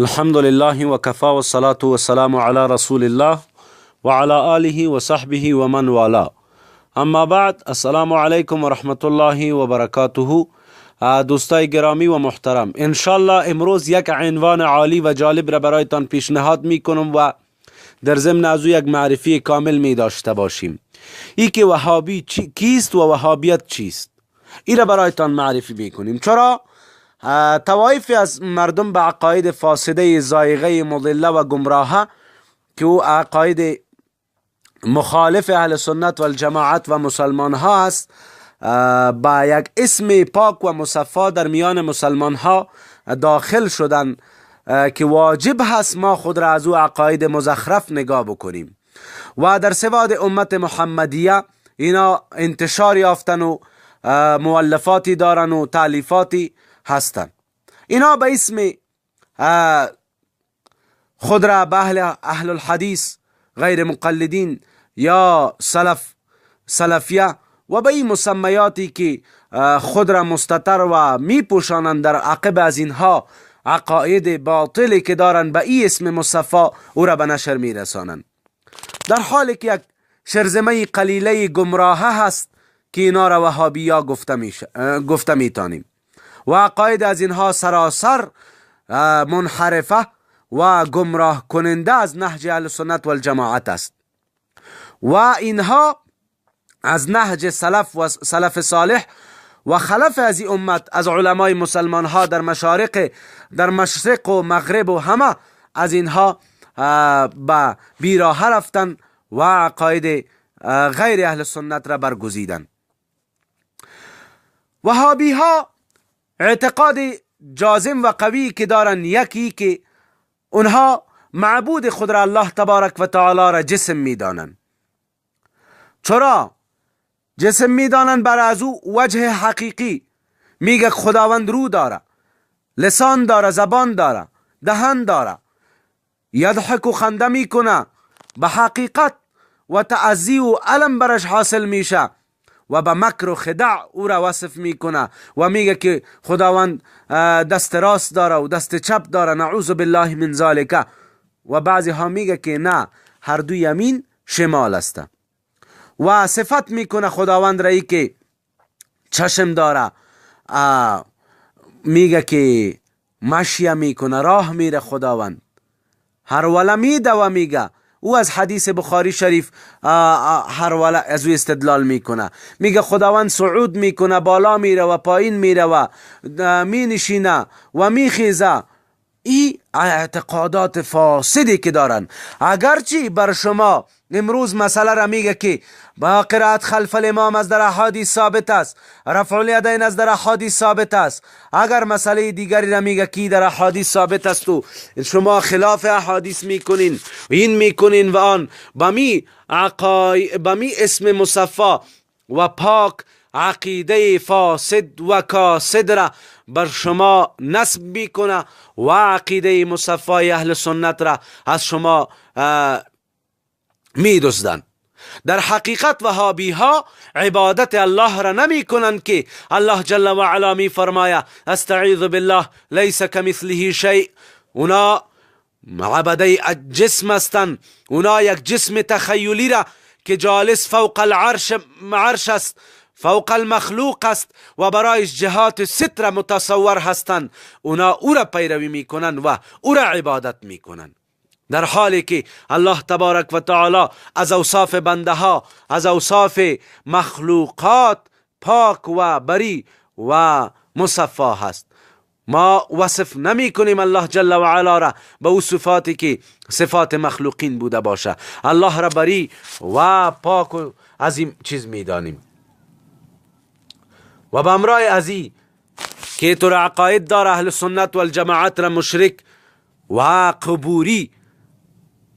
الحمد لله وكفى والصلاة والسلام على رسول الله وعلى آله وصحبه ومن والاه. اما بعد، السلام علیکم و رحمت الله و برکاته. دوستای گرامی و محترم، انشالله امروز یک عنوان عالی و جالب را برایتان پیشنهاد می کنم و در ضمن از او یک معرفی کامل می داشته باشیم. ای که وهابی کیست و وهابیت چیست، این را برایتان معرفی می کنیم. چرا طوایفی از مردم به عقاید فاسده زایغه مضله و گمراهه که او عقاید مخالف اهل سنت و الجماعت و مسلمان ها است، با یک اسم پاک و مصفا در میان مسلمان ها داخل شدن که واجب هست ما خود را از او عقاید مزخرف نگاه بکنیم و در سواد امت محمدیه اینا انتشار یافتن و مؤلفاتی دارن و تالیفاتی هستن. اینا به اسم خود را به اهل الحدیث، غیر مقلدین یا سلفیه و به این مسمیاتی که خود را مستتر و می پوشانند در عقب از اینها عقاید باطلی که دارن به این اسم مصفا او را به نشر می رسانند، در حالی که یک شرذمه قلیله گمراهه هست که اینا را وهابیا گفته می تانیم و عقاید از اینها سراسر منحرفه و گمراه کننده از نهج اهل سنت و الجماعت است و اینها از نهج سلف و سلف صالح و خلف از این امت از علمای مسلمان ها در مشرق و مغرب و همه از اینها به بیراه رفتن و عقاید غیر اهل سنت را برگزیدن. وهابی ها اعتقاد جازم و قوی که دارن یکی که اونها معبود خود را الله تبارک و تعالی را جسم میدانن. چرا جسم میدانن؟ بر از او وجه حقیقی میگه خداوند رو داره، لسان داره، زبان داره، دهن داره، یضحک و خنده میکنه، به حقیقت و تعزی و علم برش حاصل میشه و به مکر و خدع او را وصف میکنه و میگه که خداوند دست راست داره و دست چپ داره، نعوذ بالله من ذالک. و بعضی ها میگه که نه، هر دو یمین شمال است و صفت میکنه خداوند رایی که چشم داره، میگه که مشی میکنه، راه میره خداوند، هر وله میده و میگه. او از حدیث بخاری شریف هر وله از او استدلال میکنه، میگه خداوند صعود میکنه، بالا میره و پایین میره و می نشینه و میخیزه. این اعتقادات فاسدی که دارن. اگرچه بر شما امروز مسئله را میگه که با قرائت خلف الامام از در احادیث ثابت است، رفع الیدین از در احادیث ثابت است، اگر مسئله دیگری را میگه که در احادیث ثابت است و شما خلاف احادیث میکنین، این میکنین و آن، با می اسم مصفا و پاک عقیده فاسد و کاسد را بر شما نسب میکنه و عقیده مصفای اهل سنت را از شما میدزدن. در حقیقت وهابی ها عبادت الله را نمی کنند که الله جل و علا می فرماید استعیذ بالله لیس کمثله شیء. اونا عبده جسم هستند، اونا یک جسم تخیلی را که جالس فوق العرش است، فوق المخلوق است و برایش جهات ستر متصور هستند، اونا او را پیروی میکنن و او را عبادت میکنن، در حالی که الله تبارک و تعالی از اوصاف بنده ها، از اوصاف مخلوقات پاک و بری و مصفا هست. ما وصف نمی کنیم الله جل و علا را به او صفاتی که صفات مخلوقین بوده باشه. الله را بری و پاک و از این چیز می دانیم. و به امرای ازی که تو را عقاید دار اهل سنت و الجماعت را مشرک و قبوری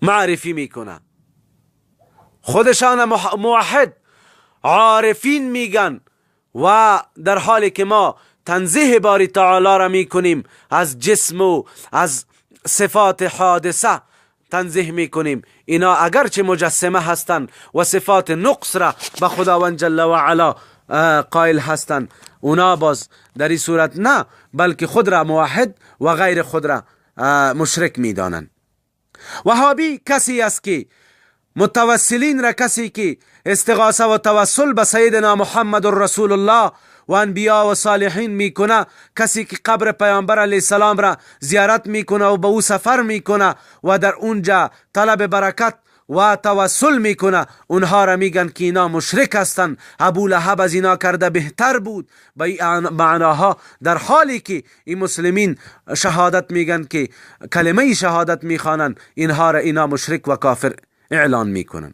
معرفی میکنه، خودشان موحد عارفین میگن و در حالی که ما تنزیه باری تعالی را میکنیم از جسم و از صفات حادثه تنزیه میکنیم. اینا اگرچه مجسمه هستند و صفات نقص را به خداوند جل و علا قائل هستند، اونا باز در این صورت نه، بلکه خود را موحد و غیر خود را مشرک میدانند. وهابی کسی است که متوسلین را، کسی که استغاثه و توسل به سیدنا محمد رسول الله و انبیا و صالحین میکنه، کسی که قبر پیامبر علیه السلام را زیارت میکنه و به او سفر میکنه و در اونجا طلب برکت و توسل میکنه، اونها را میگن که اینا مشرک هستند. ابو لهب از اینا کرده بهتر بود. به این معناها در حالی که این مسلمین شهادت میگن که کلمه شهادت میخوانند، اینها را اینا مشرک و کافر اعلان میکنن.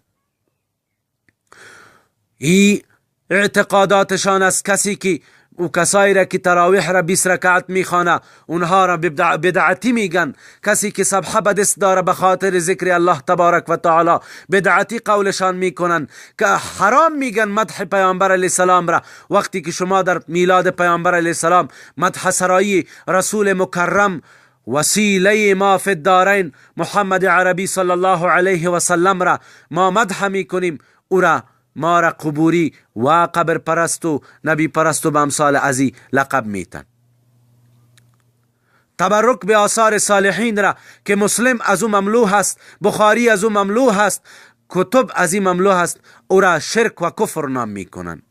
این اعتقاداتشان است. کسی که و کسایی را که تراویح را 20 رکعت میخوانه، اونها را بدعتی میگن. کسی که سبحه به دست داره به خاطر ذکر الله تبارک و تعالی، بدعتی قولشان میکنن که حرام میگن مدح پیامبر علیه السلام را. وقتی که شما در میلاد پیامبر علیه السلام مدح سرایی رسول مکرم وسیله ما فی الدارین محمد عربی صلی الله علیه و سلم را ما مدح میکنیم، او را ما را قبوری و قبر پرست و نبی پرست و به امثال ازی لقب میتن. تبرک به آثار صالحین را که مسلم از او مملو هست، بخاری از او مملو هست، کتب از این مملو هست، او را شرک و کفر نام میکنن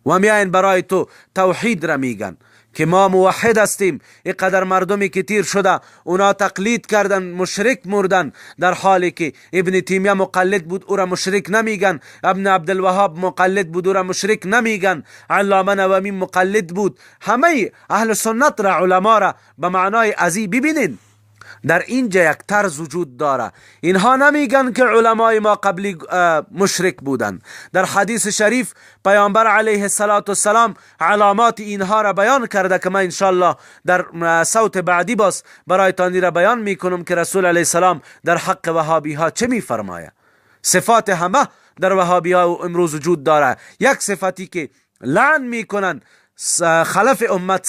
و میاین برای تو توحید را میگن که ما موحد هستیم. اینقدر مردمی که تیر شده اونا تقلید کردن، مشرک مردن، در حالی که ابن تیمیه مقلد بود، او را مشرک نمیگن. ابن عبدالوهاب مقلد بود، او را مشرک نمیگن. علامه نووی مقلد بود. همه اهل سنت را، علما را به معنای ازی ببینین. در اینجا یک طرز وجود داره. اینها نمیگن که علمای ما قبلی مشرک بودن. در حدیث شریف پیامبر علیه السلام علامات اینها را بیان کرده که من انشالله در صوت بعدی باز برایتان را بیان میکنم که رسول علیه السلام در حق وهابی ها چه میفرماید. صفات همه در وهابی ها امروز وجود داره. یک صفتی که لعن میکنن خلف امت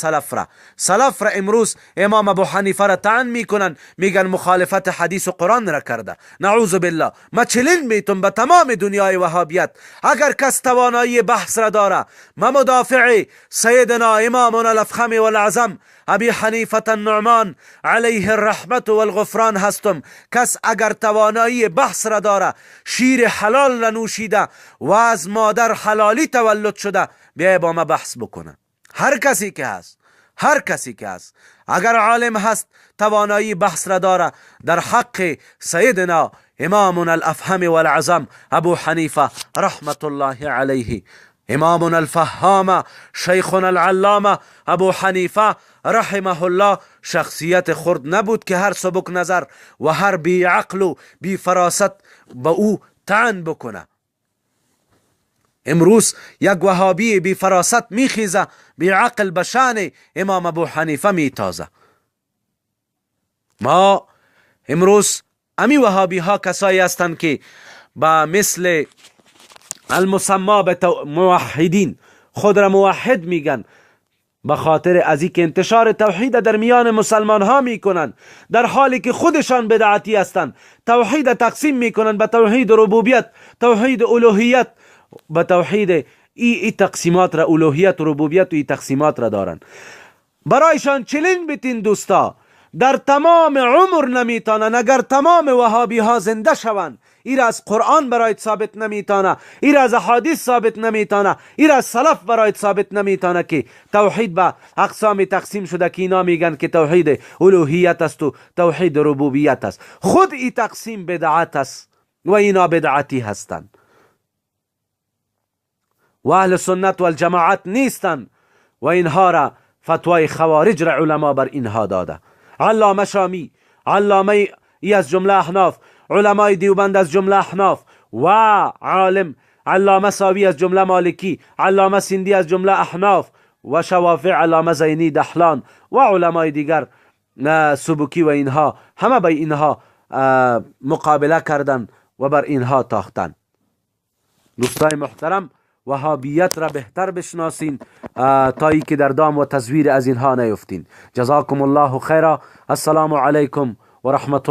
سلف را امروز امام ابو حنیفه را طعن میکنن، میگن مخالفت حدیث و قرآن را کرده. نعوذ بالله. ما چلین میتون به تمام دنیای وهابیت، اگر کس توانایی بحث را داره، ما مدافع سیدنا امامنا الافخم والاعظم ابی حنیفه النعمان علیه الرحمت والغفران هستم. کس اگر توانایی بحث را داره، شیر حلال نوشیده و از مادر حلالی تولد شده، بیای با ما بحث بکنه. هر کسی که هست اگر عالم هست، توانایی بحث را داره در حق سیدنا امامنا الافهم والعظم ابو حنیفه رحمت الله علیه، امامنا الفهام شیخنا العلامه ابو حنیفه رحمه الله شخصیت خرد نبود که هر سبک نظر و هر بی عقل و بی فراست به او طعن بکنه. امروز یک وهابی بی فراست میخیزه، بی عقل به شان امام ابو حنیفه میتازه. ما امروز امی وهابی ها کسایی هستند که با مثل المسما به موحدین خود را موحد میگن، به خاطر از اینکه انتشار توحید در میان مسلمان ها میکنن، در حالی که خودشان بدعتی هستند. توحید تقسیم میکنن به توحید ربوبیت، توحید الوهیت، به توحید ای تقسیمات را، الوهیت و ربوبیت و ای تقسیمات را دارن. برایشان چلین بیتین دوستا، در تمام عمر نمیتانن. اگر تمام وهابی ها زنده شوند، این از قرآن برایت ثابت نمیتانه، این از احادیث ثابت نمیتانه، این از سلف برایت ثابت نمیتانه که توحید به اقسام تقسیم شده که اینا میگن که توحید الوهیت است و توحید ربوبیت است. خود این تقسیم بدعت است و اینا بدعتی هستند و اهل سنت و الجماعت نیستن و اینها را فتوای خوارج را علما بر اینها داده. علامه شامی، علامه ای از جمله احناف، علمای دیوبند از جمله احناف و عالم علامه ساوی از جمله مالکی، علامه سندی از جمله احناف و شوافع علامه زینی دحلان و علمای دیگر سبکی و اینها همه به اینها مقابله کردن و بر اینها تاختن. دوستای محترم، وهابیت را بهتر بشناسین تا ای که در دام و تزویر از اینها نیفتین. جزاکم الله خیرا. السلام علیکم و رحمت